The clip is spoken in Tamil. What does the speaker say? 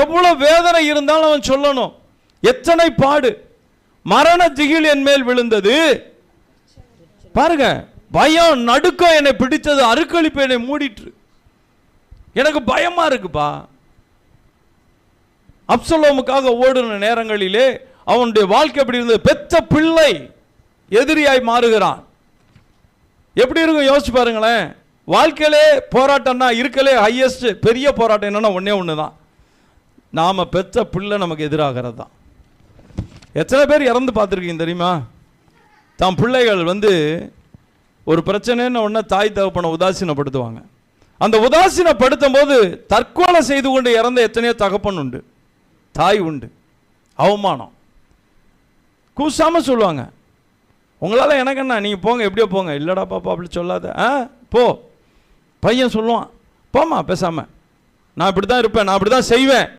எவ்வளவு வேதனை இருந்தாலும் அவன் சொல்லணும். எத்தனை பாடு, மரண திகில் என் மேல் விழுந்தது. பாருங்க, பயம் நடுக்கம் என்னை பிடித்தது, அருக்களிப்பு என்னை மூடிட்டு, எனக்கு பயமா இருக்குப்பா. அப்சலோமுக்காக ஓடுன நேரங்களிலே அவனுடைய வாழ்க்கை எப்படி இருந்தது? பெத்த பிள்ளை எதிரியாய் மாறுகிறான். எப்படி இருக்கும் யோசிச்சு பாருங்களேன். வாழ்க்கையிலே போராட்டம்னா இருக்கலே ஹையஸ்ட் பெரிய போராட்டம் என்னன்னா ஒன்னே ஒன்று தான், நாம பெத்த பிள்ளை நமக்கு எதிராகிறது தான். எத்தனை பேர் இறந்து பார்த்துருக்கீங்க தெரியுமா? தான் பிள்ளைகள் ஒரு பிரச்சனைன்னு உடனே தாய் தகப்பனை உதாசீனப்படுத்துவாங்க. அந்த உதாசீனப்படுத்தும் போது தற்கொலை செய்து கொண்டு இறந்த எத்தனையோ தகப்பன் உண்டு, தாய் உண்டு. அவமானம் கூசாம சொல்லுவாங்க, உங்களால் எனக்கு என்ன, நீங்கள் போங்க, எப்படியோ போங்க. இல்லைடா பாப்பா அப்படி சொல்லாத. போ. பையன் சொல்லுவான், போமா பேசாம, நான் இப்படி தான் இருப்பேன், நான் அப்படி தான் செய்வேன்.